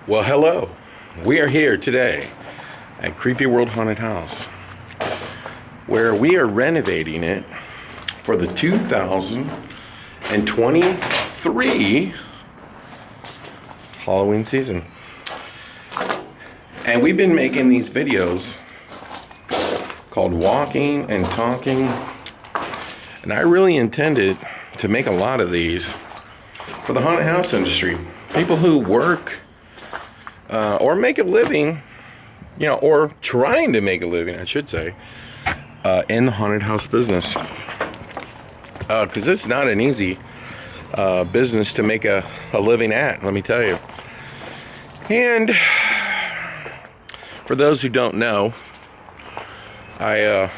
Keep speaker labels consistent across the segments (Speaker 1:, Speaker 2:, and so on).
Speaker 1: Well, hello. We are here today at Creepyworld Haunted House, where we are renovating it for the 2023 Halloween season. And we've been making these videos called Walking and Talking, and I really intended to make a lot of these for the haunted house industry. People who work or make a living, or trying to make a living, I should say, in the haunted house business. Because it's not an easy business to make a living at, let me tell you. And for those who don't know, I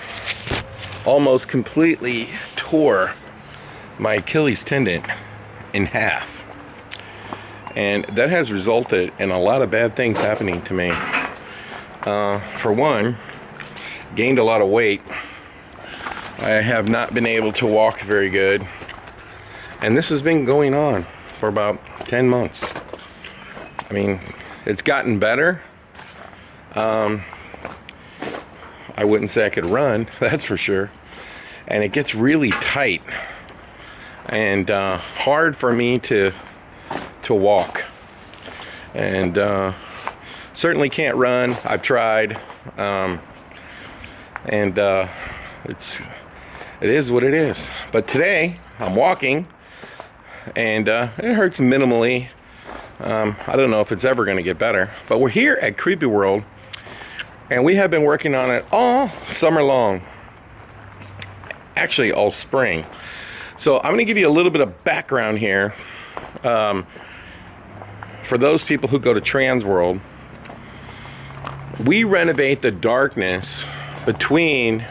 Speaker 1: almost completely tore my Achilles tendon in half. And that has resulted in a lot of bad things happening to me. For one, gained a lot of weight. I have not been able to walk very good. And this has been going on for about 10 months. I mean, it's gotten better. I wouldn't say I could run, that's for sure. And it gets really tight and hard for me to walk. And certainly can't run. I've tried. It is what it is. But today I'm walking and it hurts minimally. I don't know if it's ever going to get better. But we're here at Creepyworld and we have been working on it all summer long. Actually, all spring. So I'm going to give you a little bit of background here. For those people who go to Transworld, we renovate the darkness between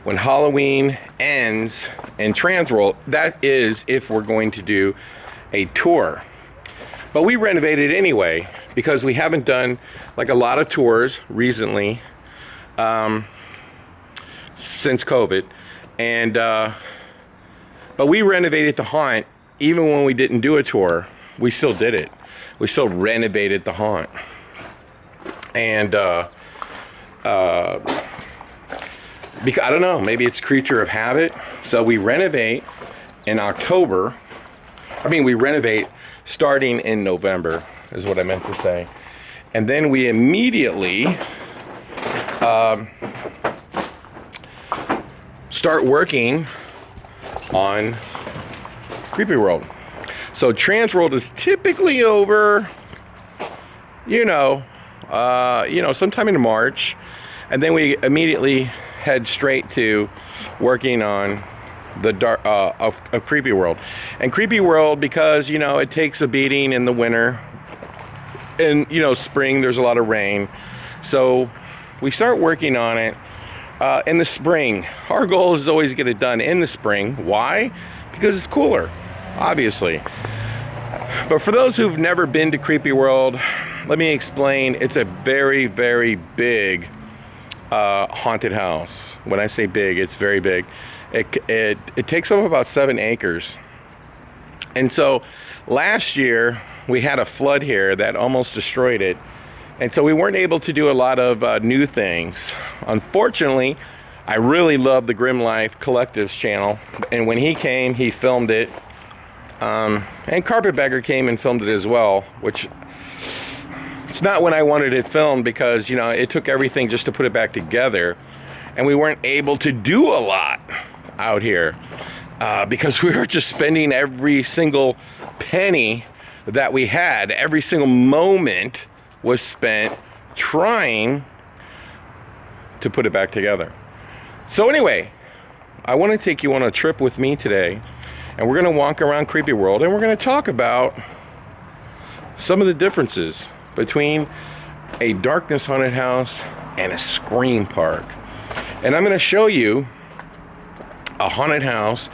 Speaker 1: when Halloween ends and Transworld. That is if we're going to do a tour. But we renovate it anyway because we haven't done like a lot of tours recently since COVID. And but we renovated the haunt even when we didn't do a tour. We still did it. We still renovated the haunt. And because I don't know, maybe it's creature of habit. So we renovate in October. We renovate starting in November is what I meant to say. And then we immediately start working on Creepyworld. So Transworld is typically over, sometime in March, and then we immediately head straight to working on the of Creepyworld. And Creepyworld, because it takes a beating in the winter, and spring there's a lot of rain, so we start working on it in the spring. Our goal is always to get it done in the spring. Why? Because it's cooler, obviously. But for those who've never been to Creepyworld, let me explain. It's a very, very big haunted house. When I say big, it's very big. It takes up about 7 acres. And so last year we had a flood here that almost destroyed it. And so we weren't able to do a lot of new things. Unfortunately, I really love the Grim Life Collective's channel. And when he came, he filmed it. And Carpetbagger came and filmed it as well, which it's not when I wanted it filmed because, it took everything just to put it back together. And we weren't able to do a lot out here because we were just spending every single penny that we had. Every single moment was spent trying to put it back together. So anyway, I want to take you on a trip with me today. And we're going to walk around Creepyworld and we're going to talk about some of the differences between a darkness haunted house and a Screampark. And I'm going to show you a haunted house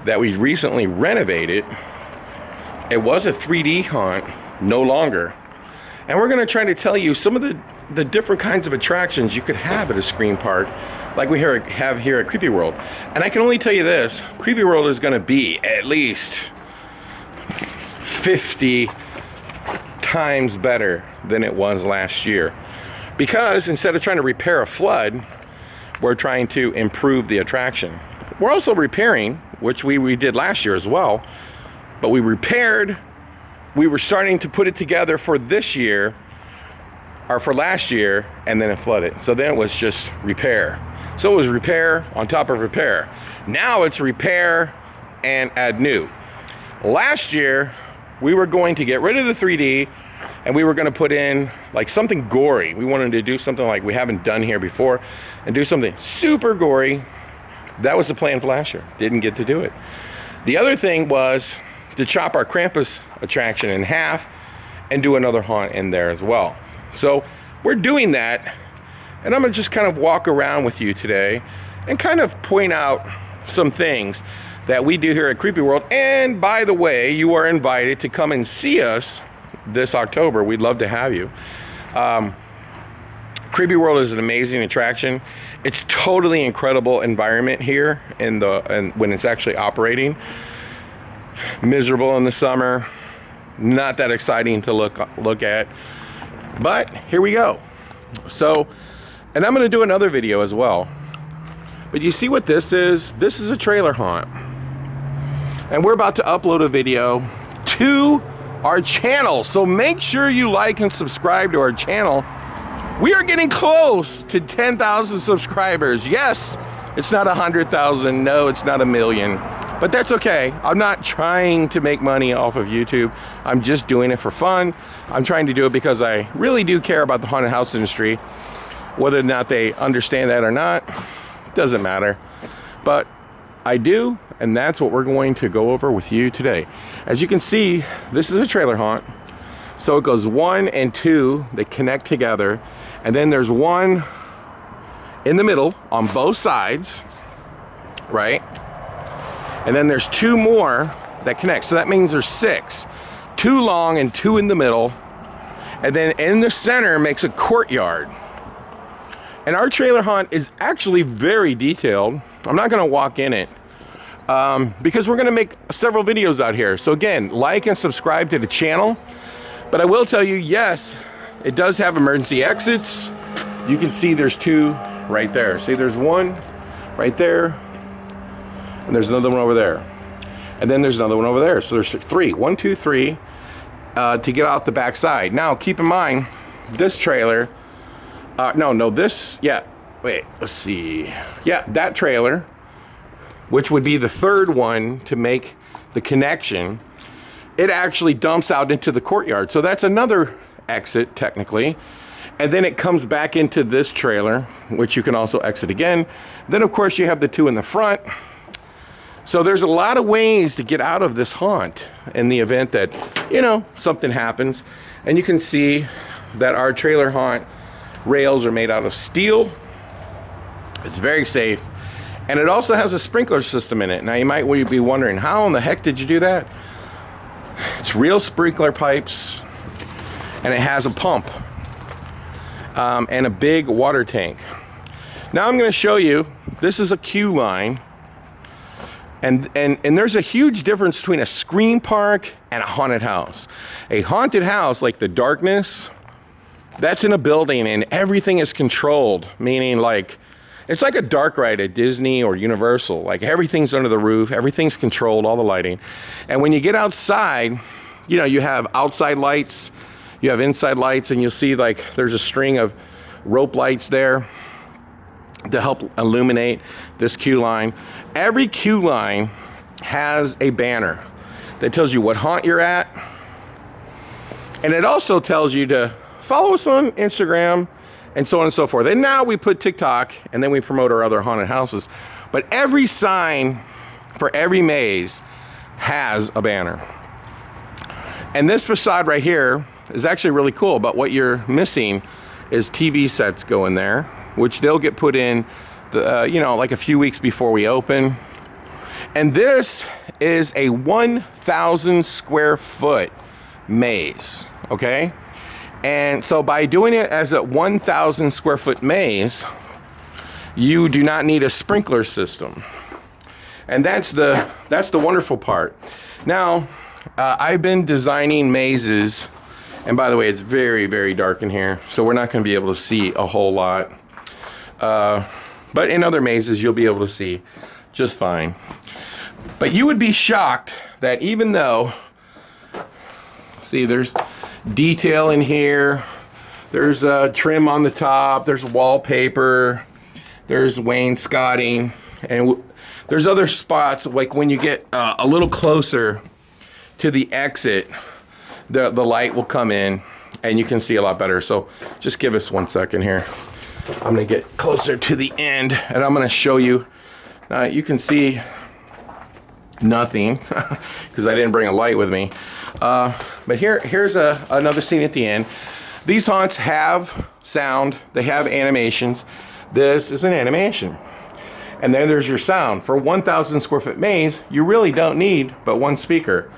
Speaker 1: that we recently renovated. It was a 3D haunt, no longer. And we're going to try to tell you some of the different kinds of attractions you could have at a Screampark, like we have here at Creepyworld. And I can only tell you this, Creepyworld is going to be at least 50 times better than it was last year. Because instead of trying to repair a flood, we're trying to improve the attraction. We're also repairing, which we did last year as well, but we repaired. We were starting to put it together for this year, or for last year, and then it flooded. So then it was just repair. So it was repair on top of repair. Now it's repair and add new. Last year, we were going to get rid of the 3D and we were going to put in like something gory. We wanted to do something like we haven't done here before and do something super gory. That was the plan for last year. Didn't get to do it. The other thing was to chop our Krampus attraction in half and do another haunt in there as well. So we're doing that, and I'm gonna just kind of walk around with you today and kind of point out some things that we do here at Creepyworld. And by the way, you are invited to come and see us this October. We'd love to have you. Creepyworld is an amazing attraction. It's totally incredible environment here and when it's actually operating. Miserable in the summer, not that exciting to look at, but here we go. So, and I'm going to do another video as well. But you see what this is? This is a trailer haunt. And we're about to upload a video to our channel. So make sure you like and subscribe to our channel. We are getting close to 10,000 subscribers. Yes, it's not 100,000. No, it's not 1 million. But that's okay. I'm not trying to make money off of YouTube. I'm just doing it for fun. I'm trying to do it because I really do care about the haunted house industry. Whether or not they understand that or not, doesn't matter. But I do, and that's what we're going to go over with you today. As you can see, this is a trailer haunt. So it goes 1 and 2, they connect together. And then there's one in the middle on both sides, right? And then there's 2 more that connect. So that means there's 6. 2 long and 2 in the middle. And then in the center makes a courtyard. And our trailer haunt is actually very detailed. I'm not gonna walk in it because we're gonna make several videos out here. So again, like and subscribe to the channel. But I will tell you, yes, it does have emergency exits. You can see there's 2 right there. See, there's 1 right there. And there's another one over there. And then there's another one over there. So there's 3. 1, 2, 3 to get out the back side. Now, keep in mind, this trailer, wait, let's see. Yeah, that trailer, which would be the 3rd one to make the connection, it actually dumps out into the courtyard. So that's another exit, technically. And then it comes back into this trailer, which you can also exit again. Then, of course, you have the 2 in the front. So there's a lot of ways to get out of this haunt in the event that, you know, something happens. And you can see that our trailer haunt rails are made out of steel. It's very safe. And it also has a sprinkler system in it. Now you might be wondering, how in the heck did you do that? It's real sprinkler pipes, and it has a pump and a big water tank. Now I'm going to show you, this is a queue line. And there's a huge difference between a Screampark and a haunted house. A haunted house, like the darkness, that's in a building and everything is controlled, meaning like, it's like a dark ride at Disney or Universal. Like everything's under the roof, everything's controlled, all the lighting. And when you get outside, you know, you have outside lights, you have inside lights, and you'll see like there's a string of rope lights there to help illuminate this queue line. Every queue line has a banner that tells you what haunt you're at. And it also tells you to follow us on Instagram and so on and so forth. And now we put TikTok, and then we promote our other haunted houses. But every sign for every maze has a banner. And this facade right here is actually really cool, but what you're missing is TV sets go in there, which they'll get put in, you know, like a few weeks before we open. And this is a 1,000 square foot maze, okay? And so by doing it as a 1,000 square foot maze, you do not need a sprinkler system. And that's the wonderful part. Now, I've been designing mazes And by the way, it's very, very dark in here, so we're not going to be able to see a whole lot. But in other mazes, you'll be able to see just fine. But you would be shocked that even though, see, there's detail in here, there's trim on the top, there's wallpaper, there's wainscoting, and there's other spots, like when you get a little closer to the exit, the light will come in and you can see a lot better. So just give us 1 second here. I'm gonna get closer to the end and I'm gonna show you. You can see nothing because I didn't bring a light with me. But here's another scene at the end. These haunts have sound, they have animations. This is an animation. And then there's your sound. For 1,000 square foot maze, you really don't need but one speaker.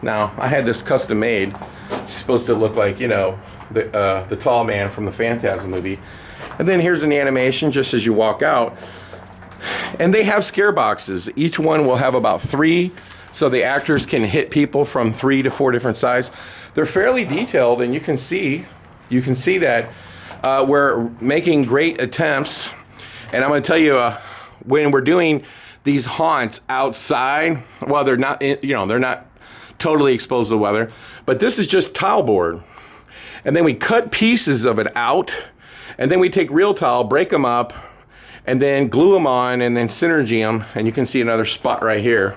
Speaker 1: Now, I had this custom made. It's supposed to look like, you know, the tall man from the Phantasm movie. And then here's an animation just as you walk out. And they have scare boxes. Each one will have about 3, so the actors can hit people from 3 to 4 different sizes. They're fairly detailed, and you can see that we're making great attempts. And I'm going to tell you, when we're doing these haunts outside, well, they're not, you know, they're not totally exposed to the weather, but this is just tile board. And then we cut pieces of it out, and then we take real tile, break them up, and then glue them on, and then synergy them, and you can see another spot right here.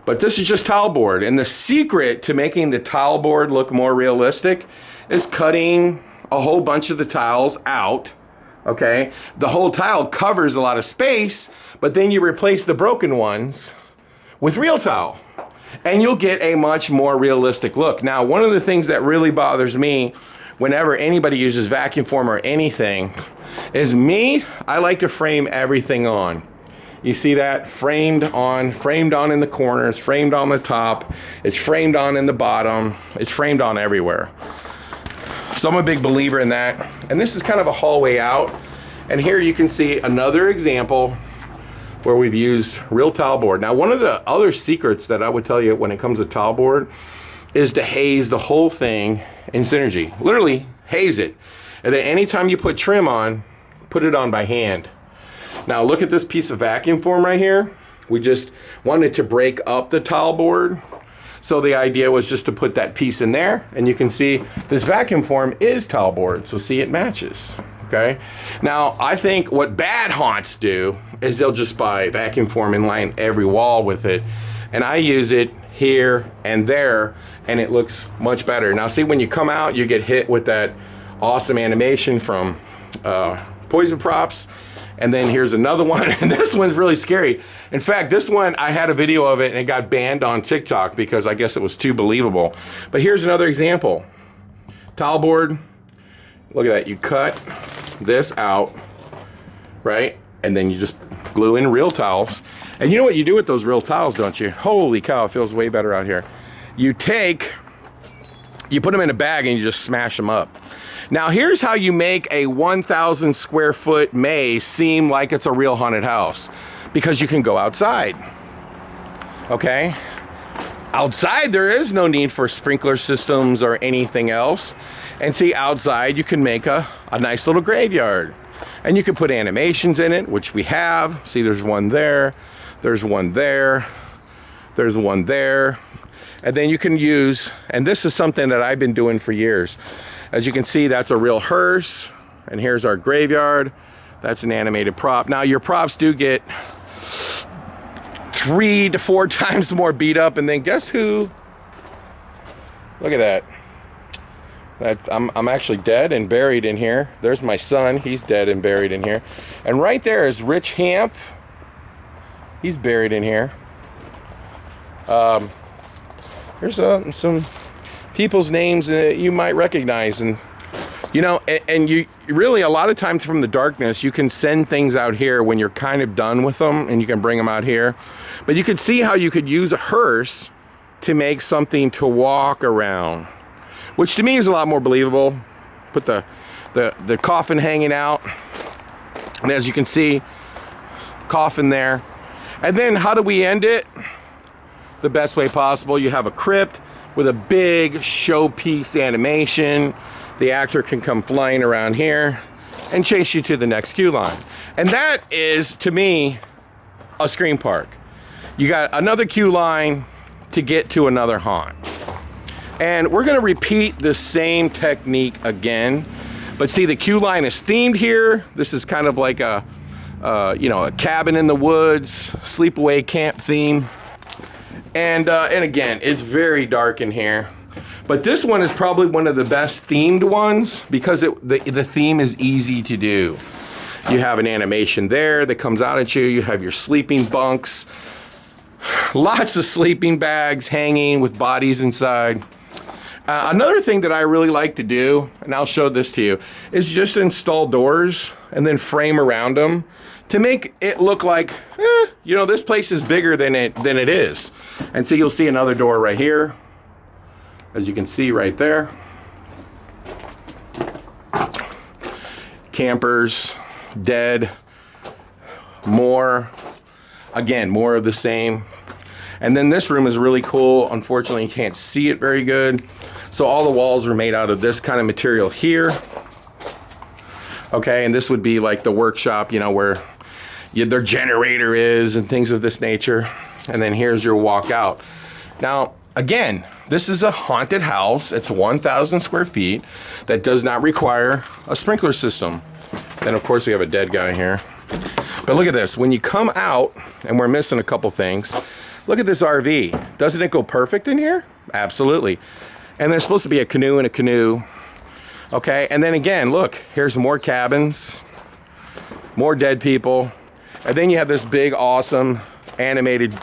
Speaker 1: But this is just tile board, and the secret to making the tile board look more realistic is cutting a whole bunch of the tiles out. Okay, the whole tile covers a lot of space, but then you replace the broken ones with real tile, and you'll get a much more realistic look. Now, one of the things that really bothers me whenever anybody uses vacuum form or anything is I like to frame everything on. You see that? Framed on in the corners, framed on the top, it's framed on in the bottom, it's framed on everywhere. So I'm a big believer in that. And this is kind of a hallway out. And here you can see another example where we've used real tile board. Now, one of the other secrets that I would tell you when it comes to tile board is to haze the whole thing in synergy. Literally haze it. And then anytime you put trim on, put it on by hand. Now look at this piece of vacuum form right here. We just wanted to break up the tile board. So the idea was just to put that piece in there, and you can see this vacuum form is tile board, so see, it matches, okay? Now, I think what bad haunts do is they'll just buy vacuum form and line every wall with it, and I use it here and there, and it looks much better. Now, see, when you come out, you get hit with that awesome animation from Poison Props. And then here's another one, and this one's really scary. In fact, this one, I had a video of it and it got banned on TikTok because I guess it was too believable. But here's another example. Tile board, look at that. You cut this out, right? And then you just glue in real tiles. And you know what you do with those real tiles, don't you? Holy cow, it feels way better out here. You put them in a bag and you just smash them up. Now here's how you make a 1,000 square foot maze seem like it's a real haunted house. Because you can go outside, okay? Outside there is no need for sprinkler systems or anything else. And see, outside you can make a nice little graveyard. And you can put animations in it, which we have. See, there's one there, there's one there, there's one there. And then you can use, and this is something that I've been doing for years. As you can see, that's a real hearse, and here's our graveyard. That's an animated prop. Now, your props do get 3 to 4 times more beat up, and then guess who? Look at that. I'm actually dead and buried in here. There's my son. He's dead and buried in here. And right there is Rich Hamp. He's buried in here. There's some people's names that you might recognize, and you know, and you really, a lot of times from the darkness, you can send things out here when you're kind of done with them, and you can bring them out here. But you could see how you could use a hearse to make something to walk around, which to me is a lot more believable. Put the coffin hanging out, and as you can see, coffin there. And then how do we end it? The best way possible. You have a crypt, with a big showpiece animation. The actor can come flying around here and chase you to the next queue line. And that is, to me, a Screampark. You got another queue line to get to another haunt. And we're gonna repeat the same technique again. But see, the queue line is themed here. This is kind of like a, you know, a cabin in the woods, sleepaway camp theme. And again, it's very dark in here. But this one is probably one of the best themed ones because the theme is easy to do. You have an animation there that comes out at you. You have your sleeping bunks. Lots of sleeping bags hanging with bodies inside. Another thing that I really like to do, and I'll show this to you, is just install doors and then frame around them to make it look like, you know, this place is bigger than it is. And so you'll see another door right here, as you can see right there. Campers, dead, more. Again, more of the same. And then this room is really cool. Unfortunately, you can't see it very good. So all the walls are made out of this kind of material here. Okay, and this would be like the workshop, you know, where their generator is and things of this nature. And then here's your walkout. Now, again, this is a haunted house. It's 1,000 square feet that does not require a sprinkler system. Then, of course, we have a dead guy here. But look at this. When you come out, and we're missing a couple things, look at this RV. Doesn't it go perfect in here? Absolutely. And there's supposed to be a canoe and a canoe. Okay, and then again, look, here's more cabins, more dead people. And then you have this big, awesome, animated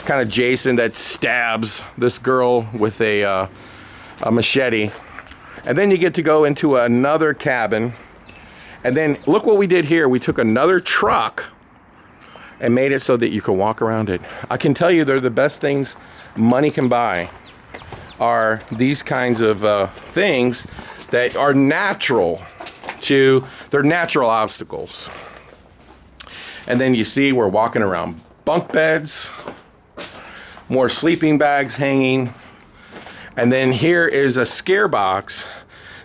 Speaker 1: kind of Jason that stabs this girl with a machete. And then you get to go into another cabin. And then look what we did here. We took another truck and made it so that you can walk around it. I can tell you they're the best things money can buy are these kinds of things that are natural they're natural obstacles. And then you see we're walking around bunk beds, more sleeping bags hanging. And then here is a scare box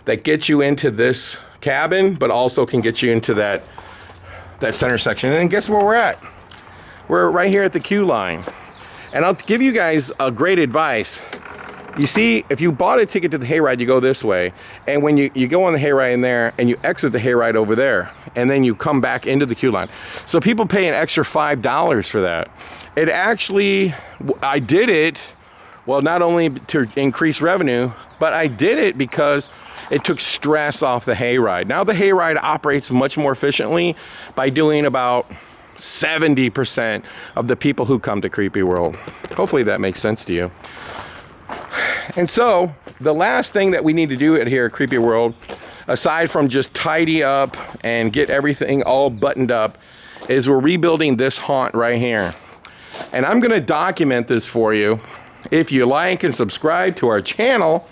Speaker 1: that gets you into this cabin, but also can get you into that center section. And then guess where we're at? We're right here at the queue line. And I'll give you guys a great advice. You see, if you bought a ticket to the hayride, you go this way. And when you go on the hayride in there and you exit the hayride over there, and then you come back into the queue line. So people pay an extra $5 for that. It actually, I did it, well, not only to increase revenue, but I did it because it took stress off the hayride. Now the hayride operates much more efficiently by doing about 70% of the people who come to Creepyworld. Hopefully that makes sense to you. And so the last thing that we need to do here at Creepyworld, aside from just tidy up and get everything all buttoned up, is we're rebuilding this haunt right here. And I'm going to document this for you. If you like and subscribe to our channel,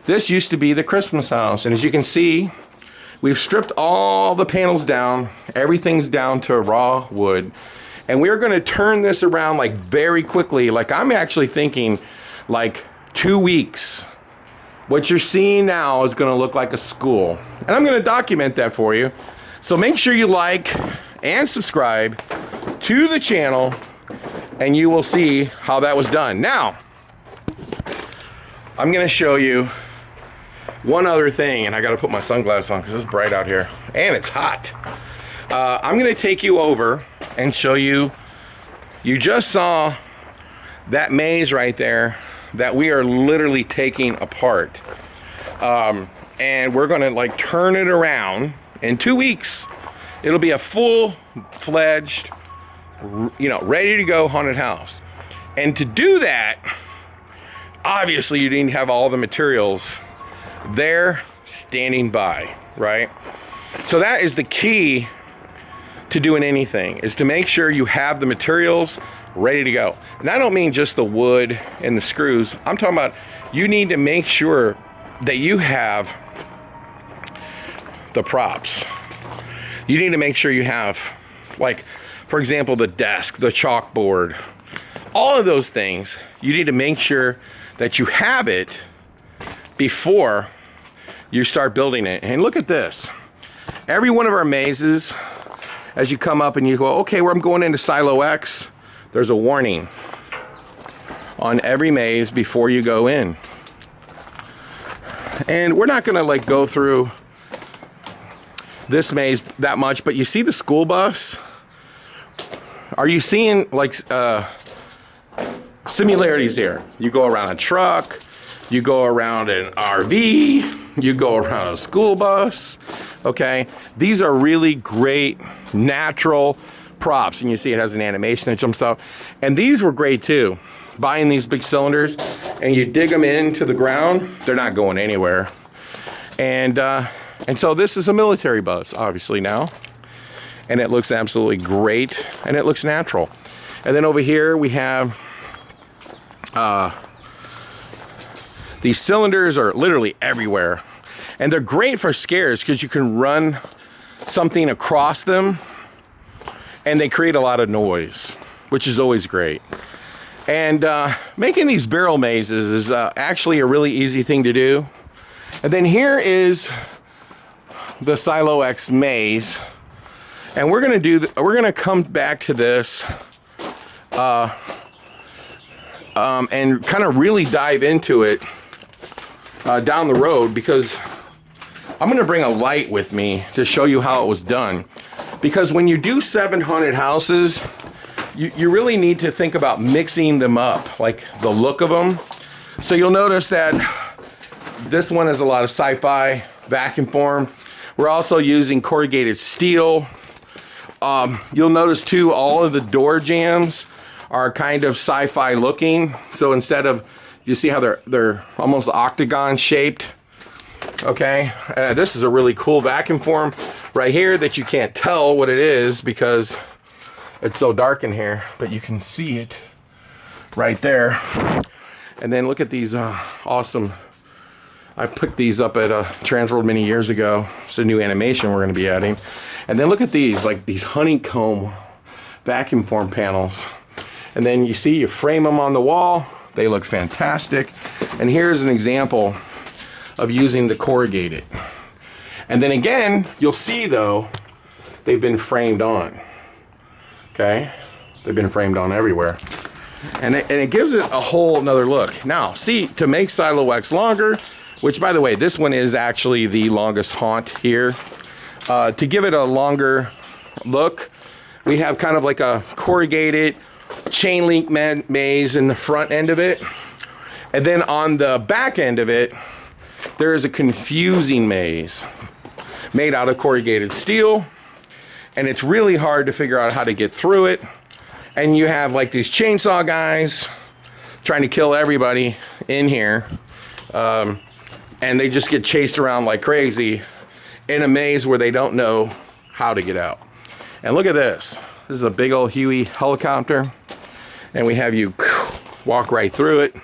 Speaker 1: this used to be the Christmas house. And as you can see, we've stripped all the panels down. Everything's down to raw wood. And we're going to turn this around like very quickly. Like I'm actually thinking like 2 weeks. What you're seeing now is going to look like a school. And I'm going to document that for you. So make sure you like and subscribe to the channel and you will see how that was done. Now, I'm going to show you one other thing, and I got to put my sunglasses on because it's bright out here and it's hot. I'm going to take you over and show you. You just saw that maze right there that we are literally taking apart, and we're going to like turn it around in 2 weeks. It'll be a full-fledged, you know, ready to go haunted house. And to do that, obviously you need to have all the materials there standing by, right? So that is the key to doing anything, is to make sure you have the materials ready to go. And I don't mean just the wood and the screws. I'm talking about you need to make sure that you have the props. You need to make sure you have, like, for example, the desk, the chalkboard, all of those things. You need to make sure that you have it before you start building it. And look at this. Every one of our mazes, as you come up and you go, okay, where I'm going into Silo X, there's a warning on every maze before you go in. And we're not gonna like go through this maze that much, but you see the school bus? Are you seeing like similarities here? You go around a truck, you go around an RV, you go around a school bus, okay? These are really great natural props, and you see it has an animation that jumps out. And these were great too. Buying these big cylinders and you dig them into the ground, they're not going anywhere. And so this is a military bus, obviously now. And it looks absolutely great, and it looks natural. And then over here we have these cylinders are literally everywhere. And they're great for scares because you can run something across them and they create a lot of noise, which is always great. And making these barrel mazes is actually a really easy thing to do. And then here is the Silo X maze. And we're gonna come back to this and kind of really dive into it down the road, because I'm gonna bring a light with me to show you how it was done. Because when you do 7 haunted houses, you really need to think about mixing them up, like the look of them. So you'll notice that this one has a lot of sci-fi vacuum form. We're also using corrugated steel. You'll notice too, all of the door jambs are kind of sci-fi looking. So instead of, you see how they're almost octagon shaped. Okay, this is a really cool vacuum form right here that you can't tell what it is because it's so dark in here, but you can see it right there. And then look at these awesome, I picked these up at Transworld many years ago. It's a new animation we're gonna be adding. And then look at these, like these honeycomb vacuum form panels. And then you see, you frame them on the wall, they look fantastic. And here's an example of using the corrugated. And then again, you'll see though, they've been framed on. Okay, they've been framed on everywhere. And it gives it a whole nother look. Now, see, to make Silo X longer, which by the way, this one is actually the longest haunt here. To give it a longer look, we have kind of like a corrugated chain link maze in the front end of it. And then on the back end of it, there is a confusing maze made out of corrugated steel. And it's really hard to figure out how to get through it. And you have like these chainsaw guys trying to kill everybody in here. And they just get chased around like crazy in a maze where they don't know how to get out. And look at this. This is a big old Huey helicopter. And we have you walk right through it.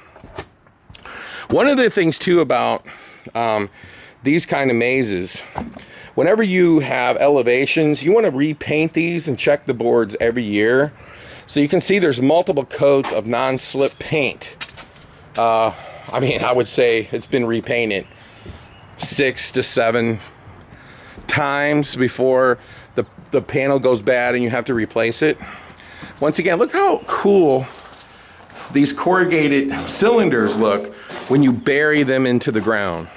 Speaker 1: One of the things too about these kind of mazes, whenever you have elevations, you want to repaint these and check the boards every year. So you can see there's multiple coats of non-slip paint. I mean, I would say it's been repainted 6 to 7 times before the panel goes bad and you have to replace it. Once again, look how cool these corrugated cylinders look when you bury them into the ground.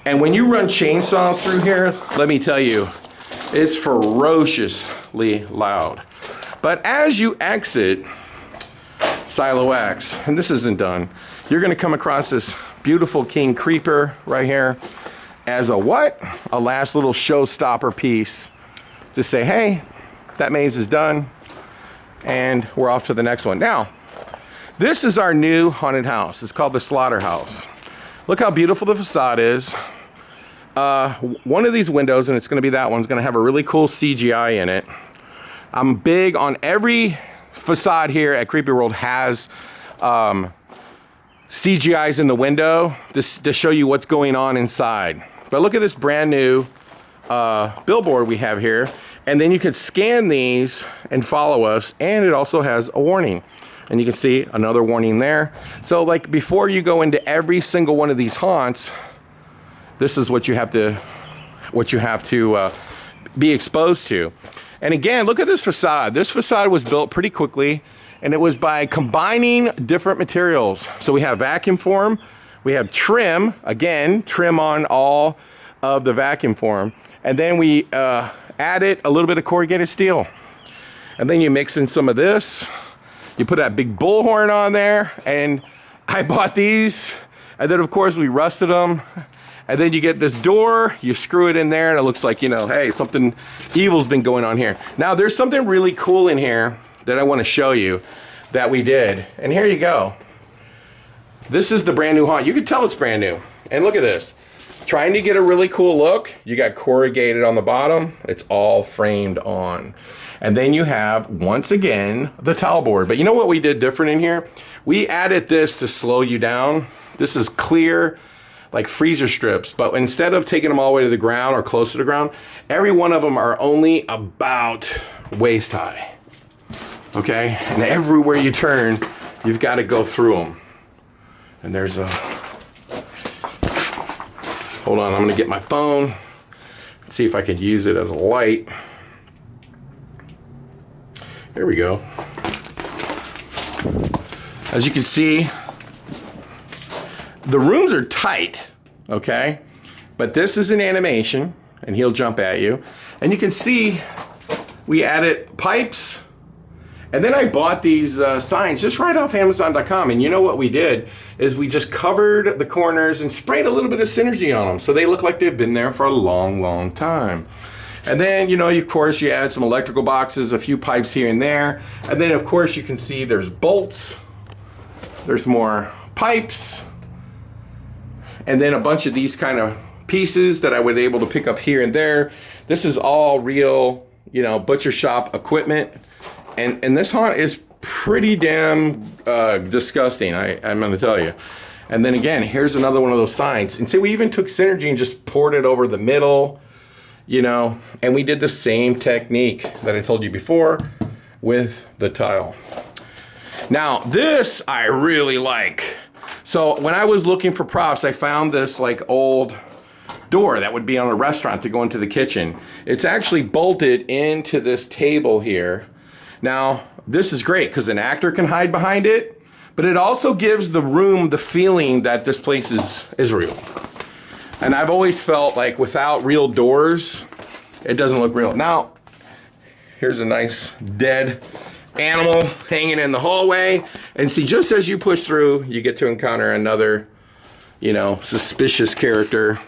Speaker 1: And when you run chainsaws through here, let me tell you, it's ferociously loud. But as you exit Silo X, and this isn't done, you're gonna come across this beautiful king creeper right here as a what? A last little showstopper piece to say, hey, that maze is done, and we're off to the next one. Now, this is our new haunted house. It's called the Slaughterhouse. Look how beautiful the facade is. One of these windows, and it's gonna be that one, is gonna have a really cool CGI in it. I'm big on every facade here at Creepyworld has CGIs in the window to show you what's going on inside. But look at this brand new billboard we have here. And then you can scan these and follow us, and it also has a warning. And you can see another warning there. So like before you go into every single one of these haunts, this is what you have to be exposed to. And again, look at this facade. This facade was built pretty quickly, and it was by combining different materials. So we have vacuum form, we have trim, again, trim on all of the vacuum form, and then we added a little bit of corrugated steel. And then you mix in some of this, you put that big bullhorn on there, and I bought these, and then of course we rusted them. And then you get this door, you screw it in there, and it looks like, you know, hey, something evil's been going on here. Now, there's something really cool in here that I want to show you that we did. And here you go. This is the brand new haunt. You can tell it's brand new. And look at this. Trying to get a really cool look, you got corrugated on the bottom. It's all framed on. And then you have, once again, the towel board. But you know what we did different in here? We added this to slow you down. This is clear, like freezer strips, but instead of taking them all the way to the ground or close to the ground, every one of them are only about waist high. Okay, and everywhere you turn, you've got to go through them. And there's a, hold on, I'm gonna get my phone, see if I could use it as a light. There we go. As you can see, the rooms are tight, okay? But this is an animation, and he'll jump at you. And you can see we added pipes, and then I bought these signs just right off Amazon.com. And you know what we did is we just covered the corners and sprayed a little bit of synergy on them, so they look like they've been there for a long, long time. And then, you know, of course, you add some electrical boxes, a few pipes here and there. And then, of course, you can see there's bolts, there's more pipes, and then a bunch of these kind of pieces that I was able to pick up here and there. This is all real, you know, butcher shop equipment. And this haunt is pretty damn disgusting, I'm gonna tell you. And then again, here's another one of those signs. And see, we even took synergy and just poured it over the middle, you know, and we did the same technique that I told you before with the tile. Now, this I really like. So when I was looking for props, I found this like old door that would be on a restaurant to go into the kitchen. It's actually bolted into this table here. Now, this is great because an actor can hide behind it, but it also gives the room the feeling that this place is real. And I've always felt like without real doors, it doesn't look real. Now, here's a nice dead animal hanging in the hallway. And see, just as you push through, you get to encounter another, you know, suspicious character.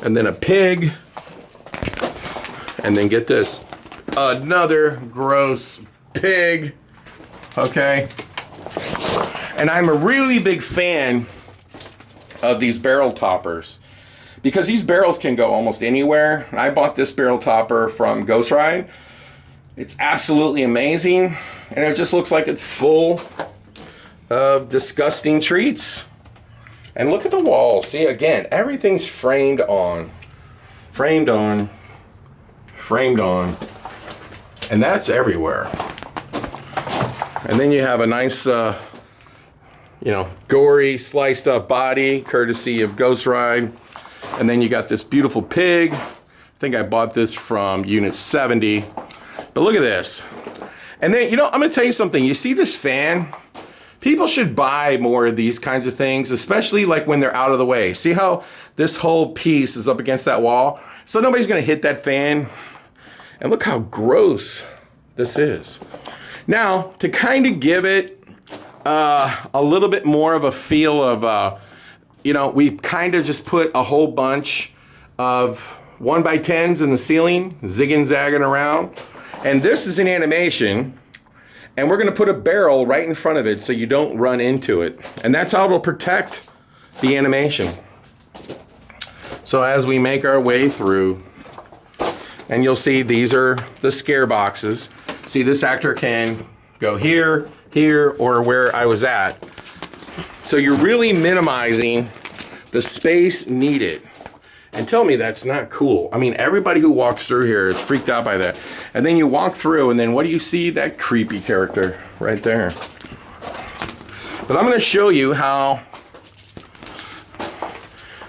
Speaker 1: And then a pig. And then get this, another gross pig. Okay. And I'm a really big fan of these barrel toppers, because these barrels can go almost anywhere. I bought this barrel topper from Ghost Ride. It's absolutely amazing, and it just looks like it's full of disgusting treats. And look at the wall. See, again, everything's framed on, framed on, framed on, and that's everywhere. And then you have a nice, you know, gory, sliced up body, courtesy of Ghost Ride. And then you got this beautiful pig. I think I bought this from Unit 70. But look at this. And then, you know, I'm gonna tell you something. You see this fan? People should buy more of these kinds of things, especially like when they're out of the way. See how this whole piece is up against that wall? So nobody's gonna hit that fan. And look how gross this is. Now, to kind of give it a little bit more of a feel of, you know, we kind of just put a whole bunch of 1x10s in the ceiling, zigging, zagging around. And this is an animation, and we're gonna put a barrel right in front of it so you don't run into it. And that's how it'll protect the animation. So as we make our way through, and you'll see these are the scare boxes. See, this actor can go here, here, or where I was at. So you're really minimizing the space needed. And tell me that's not cool. I mean, everybody who walks through here is freaked out by that. And then you walk through, and then what do you see? That creepy character right there. But I'm going to show you how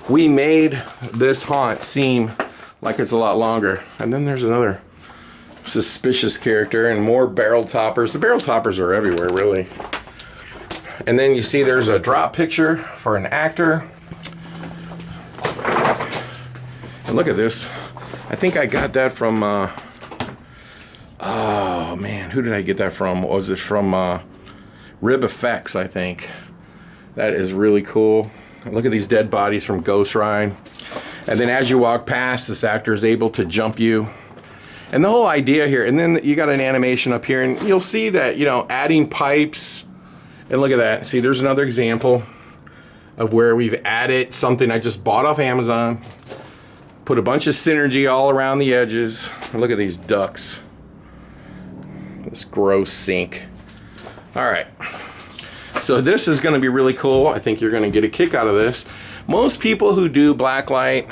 Speaker 1: we made this haunt seem like it's a lot longer. And then there's another suspicious character and more barrel toppers. The barrel toppers are everywhere, really. And then you see there's a drop picture for an actor. And look at this. I think I got that from, oh man, who did I get that from? Was it from Rib Effects, I think. That is really cool. Look at these dead bodies from Ghost Ride. And then as you walk past, this actor is able to jump you. And the whole idea here, and then you got an animation up here, and you'll see that, you know, adding pipes. And look at that. See, there's another example of where we've added something I just bought off Amazon. Put a bunch of synergy all around the edges. And look at these ducts. This gross sink. All right. So this is going to be really cool. I think you're going to get a kick out of this. Most people who do blacklight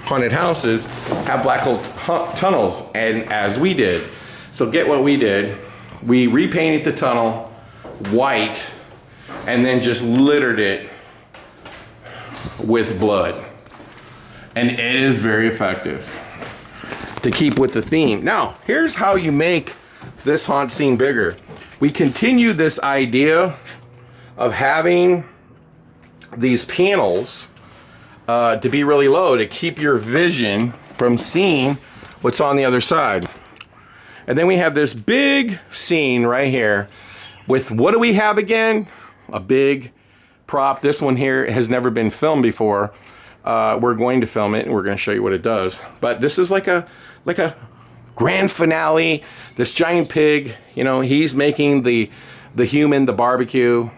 Speaker 1: haunted houses have blacklight tunnels, and as we did. So get what we did. We repainted the tunnel white and then just littered it with blood. And it is very effective to keep with the theme. Now, here's how you make this haunt scene bigger. We continue this idea of having these panels to be really low to keep your vision from seeing what's on the other side. And then we have this big scene right here with, what do we have again? A big prop. This one here has never been filmed before. We're going to film it and we're going to show you what it does. But this is like a grand finale. This giant pig, you know, he's making the human, the barbecue.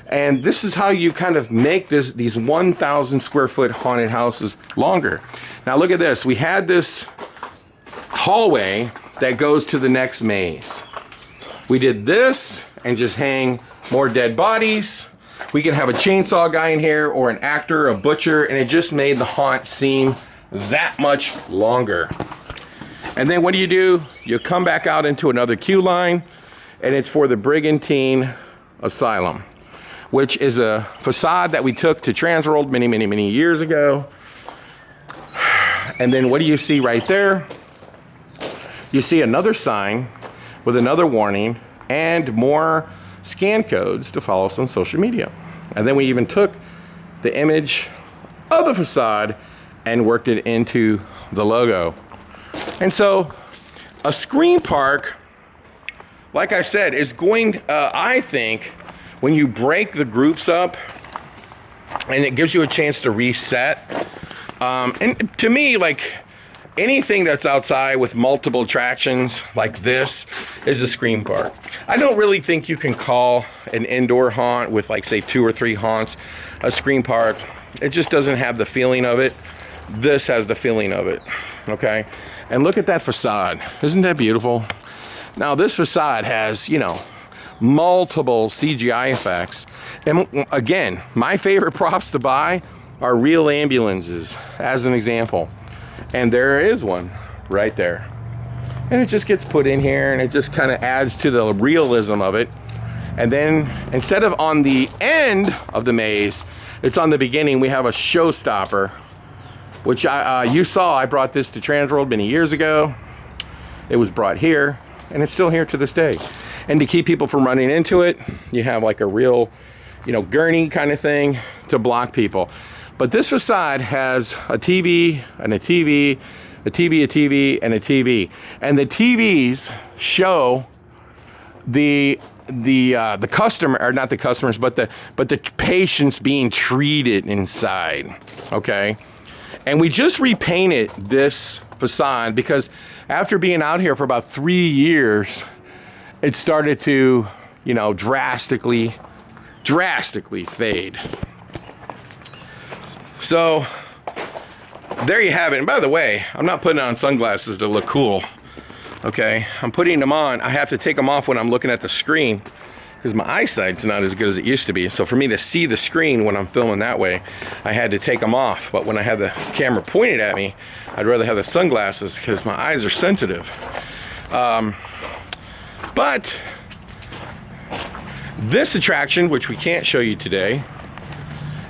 Speaker 1: And this is how you kind of make these 1,000 square foot haunted houses longer. Now look at this. We had this hallway that goes to the next maze. We did this and just hang more dead bodies. We can have a chainsaw guy in here or an actor, a butcher, and it just made the haunt seem that much longer. And then what do? You come back out into another queue line, and it's for the Briargate Asylum, which is a facade that we took to Transworld many years ago. And then what do you see right there? You see another sign with another warning and more scan codes to follow us on social media. And then we even took the image of the facade and worked it into the logo. And so a Screampark, like I said, is going, I think, when you break the groups up and it gives you a chance to reset. And to me, like, anything that's outside with multiple attractions like this is a Screampark. I don't really think you can call an indoor haunt with, like, say 2 or 3 haunts a Screampark. It just doesn't have the feeling of it. This has the feeling of it, okay? And look at that facade. Isn't that beautiful? Now this facade has, you know, multiple CGI effects. And again, my favorite props to buy are real ambulances, as an example. And there is one right there. And it just gets put in here and it just kind of adds to the realism of it. And then instead of on the end of the maze, it's on the beginning. We have a showstopper, which you saw. I brought this to Transworld many years ago. It was brought here and it's still here to this day. And to keep people from running into it, you have like a real, you know, gurney kind of thing to block people. But this facade has a TV and a TV, a TV, a TV, and a TV. And the TVs show the customer, or not the customers, but the patients being treated inside. Okay. And we just repainted this facade because after being out here for about 3 years, it started to, you know, drastically fade. So there you have it. And by the way, I'm not putting on sunglasses to look cool. Okay, I'm putting them on. I have to take them off when I'm looking at the screen because my eyesight's not as good as it used to be. So for me to see the screen when I'm filming that way, I had to take them off. But when I have the camera pointed at me, I'd rather have the sunglasses because my eyes are sensitive. But This attraction, which we can't show you today,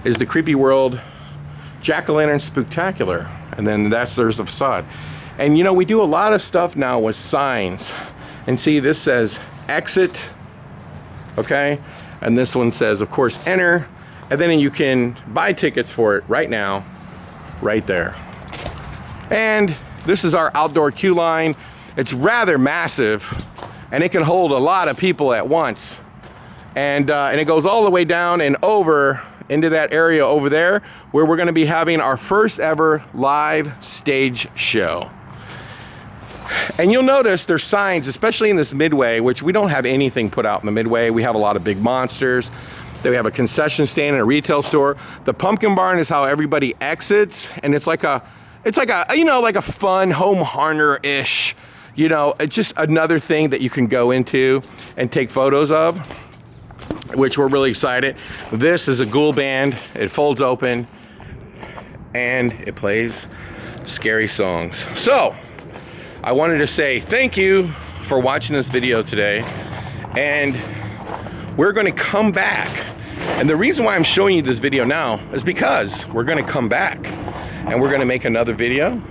Speaker 1: is the Creepyworld Jack-o'-lantern Spooktacular. And then there's the facade. And you know, we do a lot of stuff now with signs. And see, this says exit, okay? And this one says, of course, enter. And then you can buy tickets for it right now, right there. And this is our outdoor queue line. It's rather massive, and it can hold a lot of people at once. And it goes all the way down and over into that area over there where we're gonna be having our first ever live stage show. And you'll notice there's signs, especially in this midway, which we don't have anything put out in the midway. We have a lot of big monsters. Then we have a concession stand and a retail store. The pumpkin barn is how everybody exits, and it's like a, you know, like a fun home harner-ish, you know, it's just another thing that you can go into and take photos of, which we're really excited. This is a ghoul band. It folds open and it plays scary songs. So I wanted to say thank you for watching this video today, and we're going to come back. And the reason why I'm showing you this video now is because we're going to come back and we're going to make another video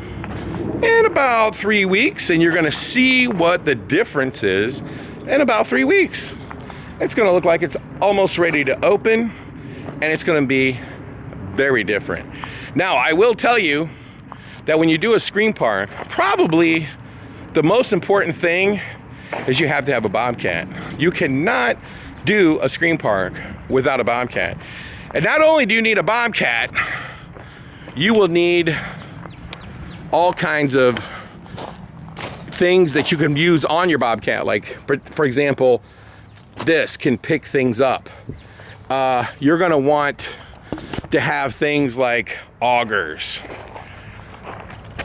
Speaker 1: in about 3 weeks, and you're going to see what the difference is in about 3 weeks. It's going to look like it's almost ready to open, and it's going to be very different. Now, I will tell you that when you do a Screampark, probably the most important thing is you have to have a bobcat. You cannot do a Screampark without a bobcat. And not only do you need a bobcat, you will need all kinds of things that you can use on your bobcat. Like, for example, this can pick things up. You're gonna want to have things like augers,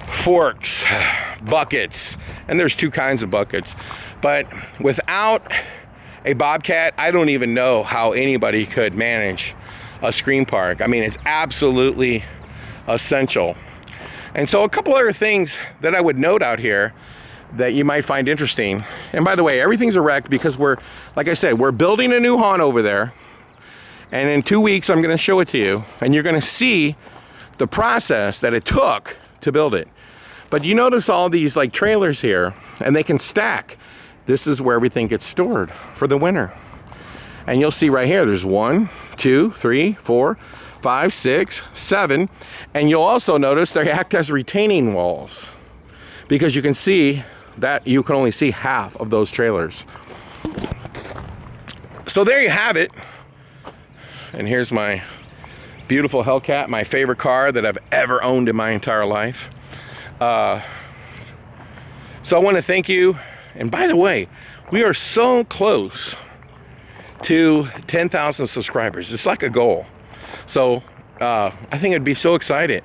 Speaker 1: forks, buckets, and there's two kinds of buckets. But without a bobcat, I don't even know how anybody could manage a Screampark. I mean, it's absolutely essential. And so a couple other things that I would note out here that you might find interesting. And by the way, everything's erect because we're, like I said, we're building a new haunt over there. And in 2 weeks, I'm gonna show it to you, and you're gonna see the process that it took to build it. But you notice all these like trailers here, and they can stack. This is where everything gets stored for the winter. And you'll see right here, there's 1, 2, 3, 4, 5, 6, 7. And you'll also notice they act as retaining walls, because you can see that you can only see half of those trailers. So there you have it. And here's my beautiful Hellcat, my favorite car that I've ever owned in my entire life. So I want to thank you. And by the way, we are so close to 10,000 subscribers. It's like a goal. So I think I'd be so excited.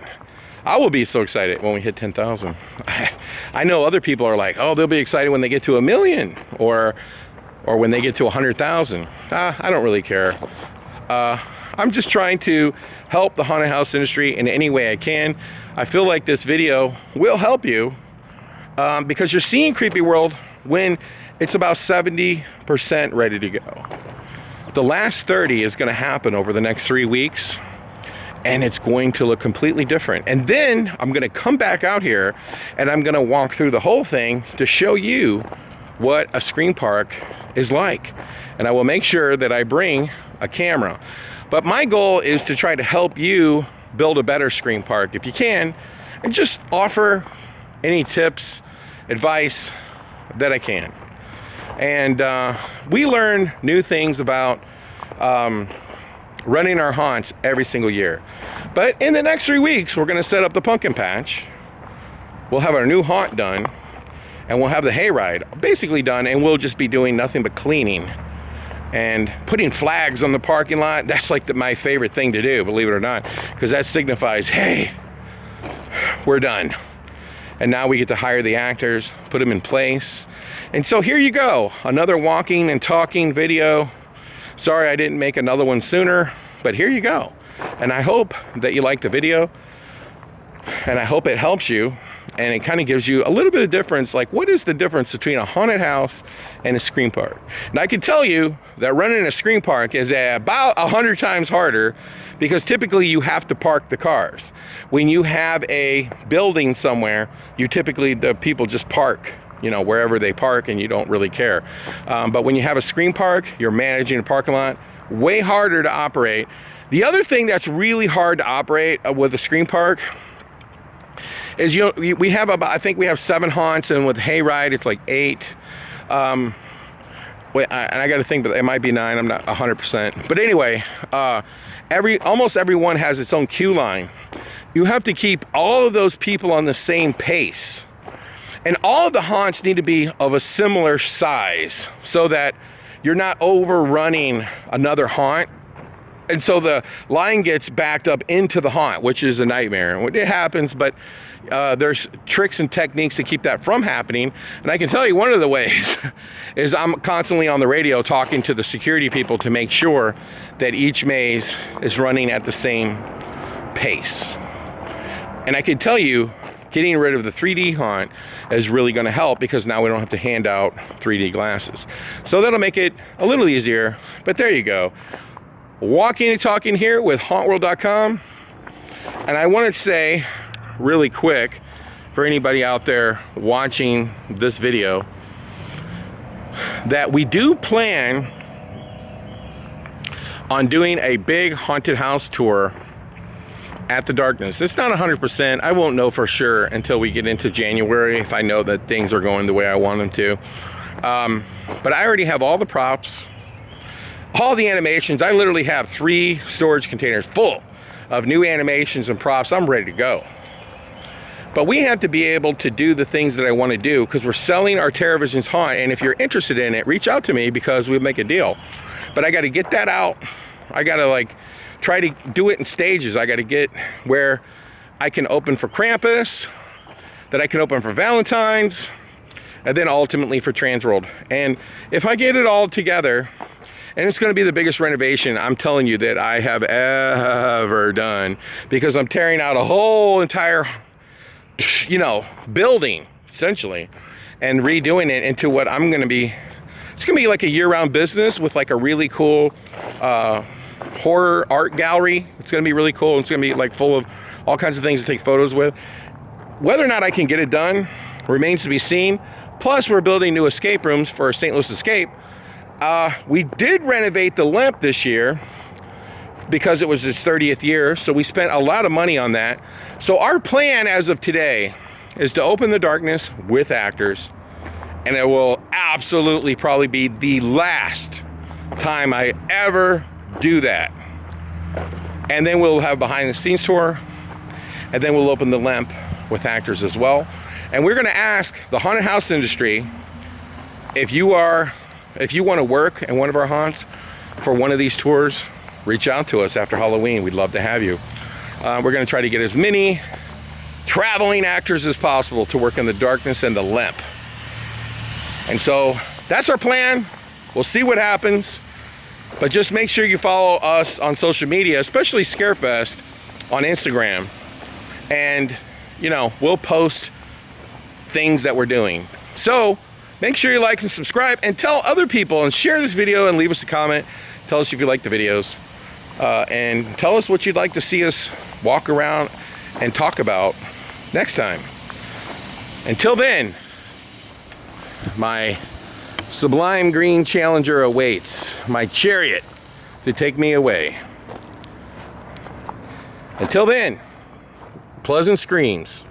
Speaker 1: I will be so excited when we hit 10,000. I know other people are like, oh, they'll be excited when they get to 1 million or when they get to 100,000. I don't really care. I'm just trying to help the haunted house industry in any way I can. I feel like this video will help you because you're seeing Creepyworld when it's about 70% ready to go. The last 30 is going to happen over the next 3 weeks, and it's going to look completely different. And then I'm going to come back out here and I'm going to walk through the whole thing to show you what a Screampark is like. And I will make sure that I bring a camera. But my goal is to try to help you build a better Screampark if you can, and just offer any tips, advice that I can. And we learn new things about running our haunts every single year. But in the next 3 weeks, we're gonna set up the pumpkin patch. We'll have our new haunt done, and we'll have the hayride basically done, and we'll just be doing nothing but cleaning and putting flags on the parking lot. That's like my favorite thing to do, believe it or not, because that signifies, hey, we're done. And now we get to hire the actors, put them in place. And so here you go, another walking and talking video. Sorry I didn't make another one sooner, but here you go. And I hope that you like the video, and I hope it helps you. and it kind of gives you a little bit of difference, like what is the difference between a haunted house and a scream park. And I can tell you that running a scream park is about 100 times harder, because typically you have to park the cars. When you have a building somewhere, you typically, the people just park, you know, wherever they park, and you don't really care. But when you have a scream park, you're managing a parking lot, way harder to operate. The other thing that's really hard to operate with a scream park is, you know, we have about, I think we have 7 haunts, and with Hayride it's like 8. And I got to think, but it might be 9. I'm not 100%. But anyway, almost everyone has its own queue line. You have to keep all of those people on the same pace, and all of the haunts need to be of a similar size so that you're not overrunning another haunt. And so the line gets backed up into the haunt, which is a nightmare. It happens, but there's tricks and techniques to keep that from happening. And I can tell you one of the ways is I'm constantly on the radio talking to the security people to make sure that each maze is running at the same pace. And I can tell you, getting rid of the 3D haunt is really going to help, because now we don't have to hand out 3D glasses. So that'll make it a little easier. But there you go. Walking and talking here with hauntworld.com. And I want to say really quick, for anybody out there watching this video, that we do plan on doing a big haunted house tour at the Darkness. It's not 100%. I won't know for sure until we get into January, if I know that things are going the way I want them to. But I already have all the props, all the animations. I literally have 3 storage containers full of new animations and props. I'm ready to go. But we have to be able to do the things that I want to do, because we're selling our TerraVisions haunt. And if you're interested in it, reach out to me, because we'll make a deal. But I got to get that out. I got to like try to do it in stages. I got to get where I can open for Krampus, that I can open for Valentine's, and then ultimately for Transworld. And if I get it all together, and it's going to be the biggest renovation, I'm telling you, that I have ever done, because I'm tearing out a whole entire, you know, building essentially, and redoing it into what I'm going to be. It's going to be like a year-round business with like a really cool horror art gallery. It's going to be really cool. It's going to be like full of all kinds of things to take photos with. Whether or not I can get it done remains to be seen. Plus, we're building new escape rooms for St. Louis Escape. We did renovate the Limp this year because it was its 30th year, so we spent a lot of money on that. So our plan as of today is to open the Darkness with actors, and it will absolutely probably be the last time I ever do that. And then we'll have behind the scenes tour, and then we'll open the Limp with actors as well. And we're going to ask the haunted house industry, if you want to work in one of our haunts for one of these tours, reach out to us after Halloween. We'd love to have you. We're going to try to get as many traveling actors as possible to work in the Darkness and the Limp. And so that's our plan. We'll see what happens. But just make sure you follow us on social media, especially Scarefest on Instagram. And, you know, we'll post things that we're doing. So make sure you like and subscribe, and tell other people, and share this video, and leave us a comment. Tell us if you like the videos, and tell us what you'd like to see us walk around and talk about next time. Until then, my sublime green Challenger awaits, my chariot to take me away. Until then, pleasant screams.